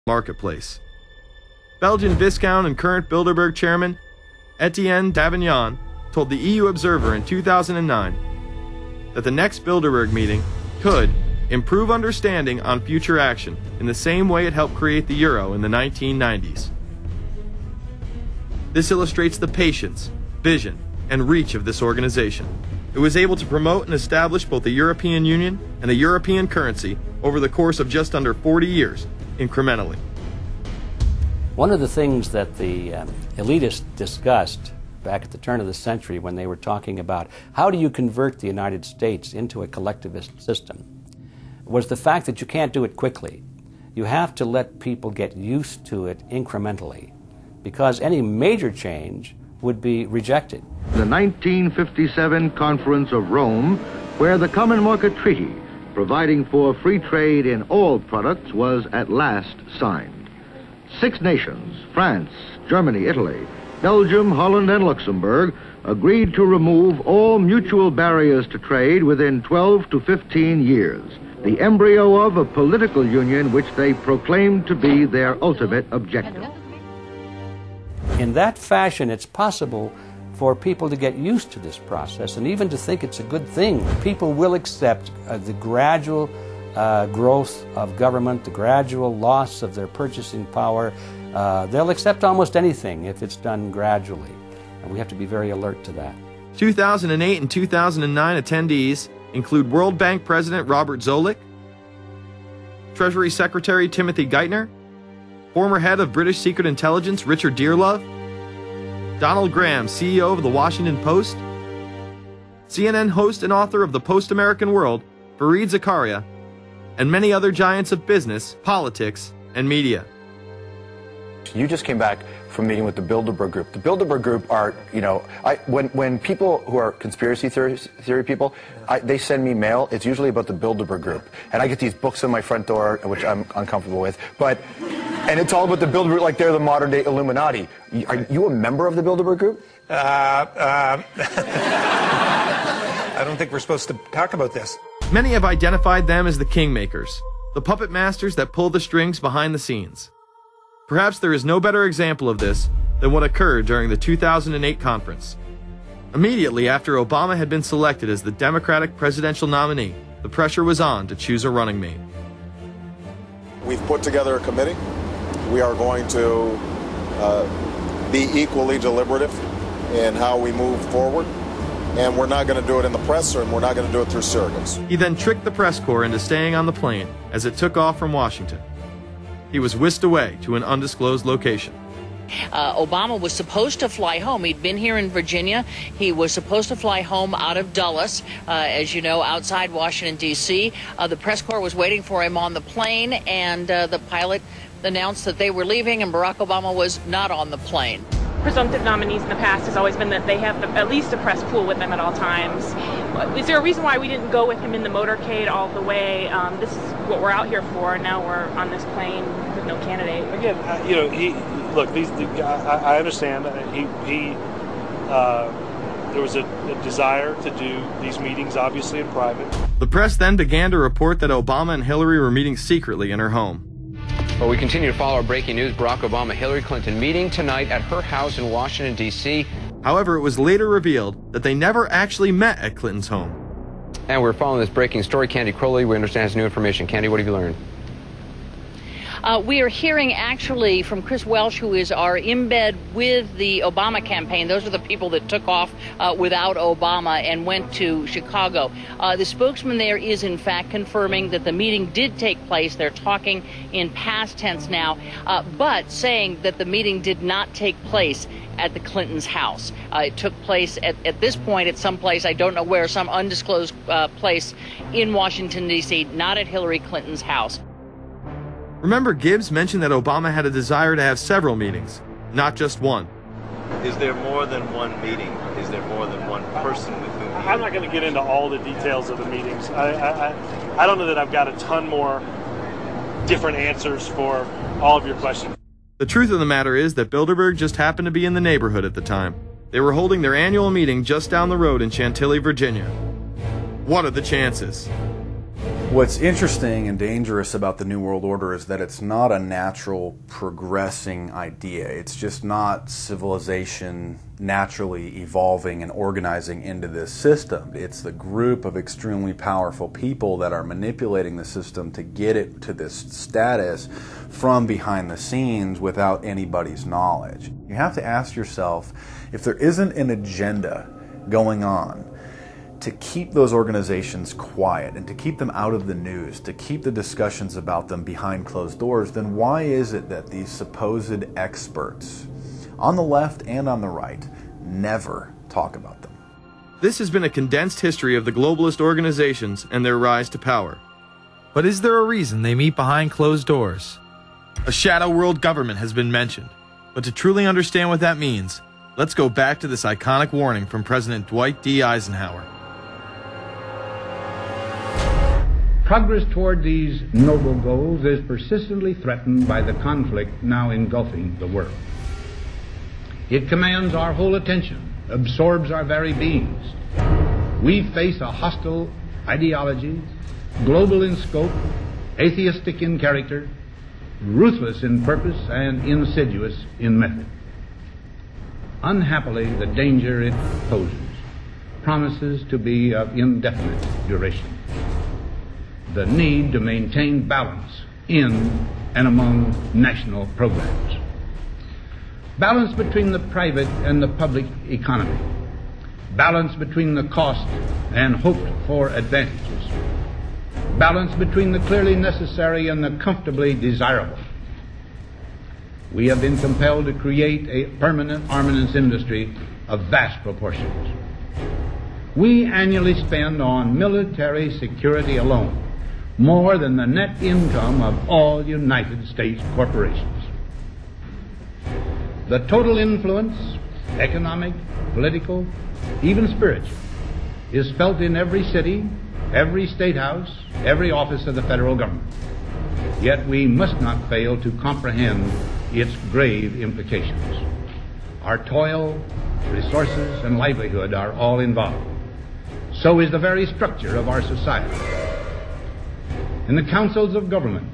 marketplace. Belgian Viscount and current Bilderberg chairman Etienne Davignon told the EU Observer in 2009 that the next Bilderberg meeting could improve understanding on future action in the same way it helped create the euro in the 1990s. This illustrates the patience, vision, and reach of this organization. It was able to promote and establish both the European Union and a European currency over the course of just under 40 years, incrementally. One of the things that the elitists discussed back at the turn of the century when they were talking about how do you convert the United States into a collectivist system was the fact that you can't do it quickly. You have to let people get used to it incrementally, because any major change would be rejected. The 1957 Conference of Rome, where the Common Market Treaty, providing for free trade in all products, was at last signed. 6 nations, France, Germany, Italy, Belgium, Holland, and Luxembourg, agreed to remove all mutual barriers to trade within 12 to 15 years, the embryo of a political union which they proclaimed to be their ultimate objective. In that fashion, it's possible for people to get used to this process and even to think it's a good thing. People will accept the gradual growth of government, the gradual loss of their purchasing power. They'll accept almost anything if it's done gradually, and we have to be very alert to that. 2008 and 2009 attendees include World Bank President Robert Zoellick, Treasury Secretary Timothy Geithner, former head of British Secret Intelligence Richard Dearlove, Donald Graham, CEO of the Washington Post, CNN host and author of The Post-American World, Fareed Zakaria, and many other giants of business, politics, and media. You just came back from meeting with the Bilderberg Group. The Bilderberg Group are, you know, when people who are conspiracy theory people, they send me mail, it's usually about the Bilderberg Group. And I get these books on my front door, which I'm uncomfortable with. And it's all about the Bilderberg, like they're the modern day Illuminati. Are you a member of the Bilderberg Group? I don't think we're supposed to talk about this. Many have identified them as the kingmakers, the puppet masters that pull the strings behind the scenes. Perhaps there is no better example of this than what occurred during the 2008 conference. Immediately after Obama had been selected as the Democratic presidential nominee, the pressure was on to choose a running mate. We've put together a committee. We are going to be equally deliberative in how we move forward. And we're not going to do it in the press, and we're not going to do it through surrogates. He then tricked the press corps into staying on the plane as it took off from Washington. He was whisked away to an undisclosed location. Obama was supposed to fly home. He'd been here in Virginia. He was supposed to fly home out of Dulles, as you know, outside Washington, D.C. The press corps was waiting for him on the plane, and the pilot announced that they were leaving, and Barack Obama was not on the plane. Presumptive nominees in the past has always been that they have at least a press pool with them at all times. Is there a reason why we didn't go with him in the motorcade all the way? This is what we're out here for. Now we're on this plane with no candidate. Again, you know, look. I understand. There was a desire to do these meetings, obviously, in private. The press then began to report that Obama and Hillary were meeting secretly in her home. Well, we continue to follow our breaking news. Barack Obama, Hillary Clinton meeting tonight at her house in Washington, D.C. However, it was later revealed that they never actually met at Clinton's home. And we're following this breaking story. Candy Crowley, we understand, has new information. Candy, what have you learned? We are hearing actually from Chris Welch, who is our embed with the Obama campaign. Those are the people that took off without Obama and went to Chicago. The spokesman there is in fact confirming that the meeting did take place. They're talking in past tense now, but saying that the meeting did not take place at the Clintons' house. It took place at this point at some place, I don't know where, some undisclosed place in Washington, D.C., not at Hillary Clinton's house. Remember, Gibbs mentioned that Obama had a desire to have several meetings, not just one. Is there more than one meeting? Is there more than one person with whom you... I'm not going to get into all the details of the meetings. I don't know that I've got a ton more different answers for all of your questions. The truth of the matter is that Bilderberg just happened to be in the neighborhood at the time. They were holding their annual meeting just down the road in Chantilly, Virginia. What are the chances? What's interesting and dangerous about the New World Order is that it's not a natural progressing idea. It's just not civilization naturally evolving and organizing into this system. It's the group of extremely powerful people that are manipulating the system to get it to this status from behind the scenes without anybody's knowledge. You have to ask yourself, if there isn't an agenda going on to keep those organizations quiet and to keep them out of the news, to keep the discussions about them behind closed doors, then why is it that these supposed experts on the left and on the right never talk about them? This has been a condensed history of the globalist organizations and their rise to power. But is there a reason they meet behind closed doors? A shadow world government has been mentioned, but to truly understand what that means, let's go back to this iconic warning from President Dwight D. Eisenhower. Progress toward these noble goals is persistently threatened by the conflict now engulfing the world. It commands our whole attention, absorbs our very beings. We face a hostile ideology, global in scope, atheistic in character, ruthless in purpose, and insidious in method. Unhappily, the danger it poses promises to be of indefinite duration. The need to maintain balance in and among national programs. Balance between the private and the public economy. Balance between the cost and hoped for advantages. Balance between the clearly necessary and the comfortably desirable. We have been compelled to create a permanent armaments industry of vast proportions. We annually spend on military security alone more than the net income of all United States corporations. The total influence, economic, political, even spiritual, is felt in every city, every state house, every office of the federal government. Yet we must not fail to comprehend its grave implications. Our toil, resources, and livelihood are all involved. So is the very structure of our society. In the councils of government,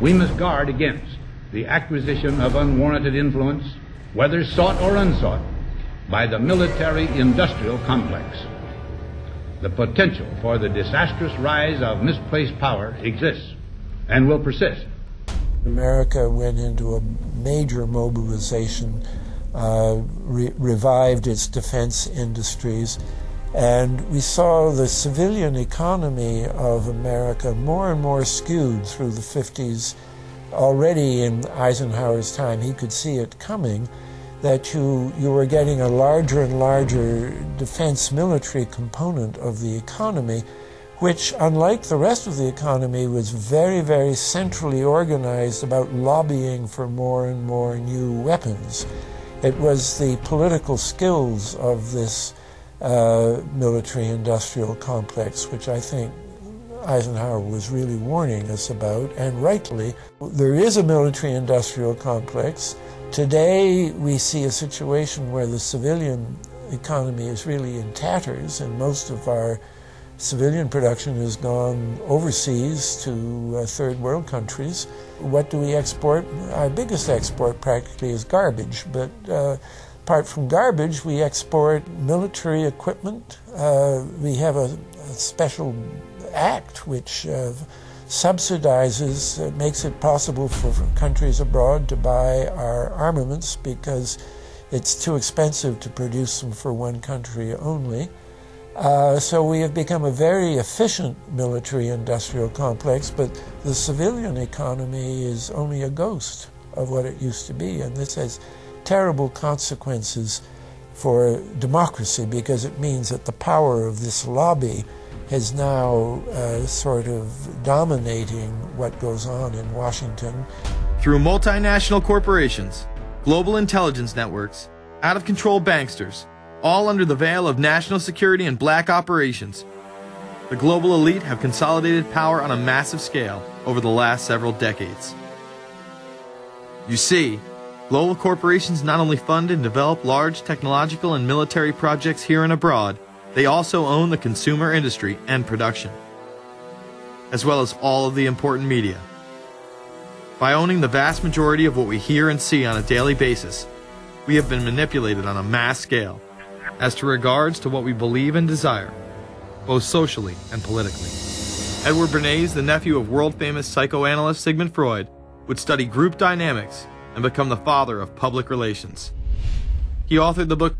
we must guard against the acquisition of unwarranted influence, whether sought or unsought, by the military-industrial complex. The potential for the disastrous rise of misplaced power exists and will persist. America went into a major mobilization, revived its defense industries, and we saw the civilian economy of America more and more skewed through the 50s. Already in Eisenhower's time, he could see it coming, that you were getting a larger and larger defense military component of the economy, which, unlike the rest of the economy, was very, very centrally organized about lobbying for more and more new weapons. It was the political skills of this military-industrial complex, which I think Eisenhower was really warning us about, and rightly. There is a military-industrial complex. Today we see a situation where the civilian economy is really in tatters, and most of our civilian production has gone overseas to third world countries. What do we export? Our biggest export practically is garbage, but apart from garbage, we export military equipment. We have a special act which subsidizes, makes it possible for countries abroad to buy our armaments because it's too expensive to produce them for one country only. So we have become a very efficient military-industrial complex, but the civilian economy is only a ghost of what it used to be, and this has terrible consequences for democracy because it means that the power of this lobby is now sort of dominating what goes on in Washington. Through multinational corporations, global intelligence networks, out-of-control banksters, all under the veil of national security and black operations, the global elite have consolidated power on a massive scale over the last several decades. You see, global corporations not only fund and develop large technological and military projects here and abroad, they also own the consumer industry and production. as well as all of the important media. By owning the vast majority of what we hear and see on a daily basis, we have been manipulated on a mass scale as to regards to what we believe and desire, both socially and politically. Edward Bernays, the nephew of world-famous psychoanalyst Sigmund Freud, would study group dynamics and become the father of public relations. He authored the book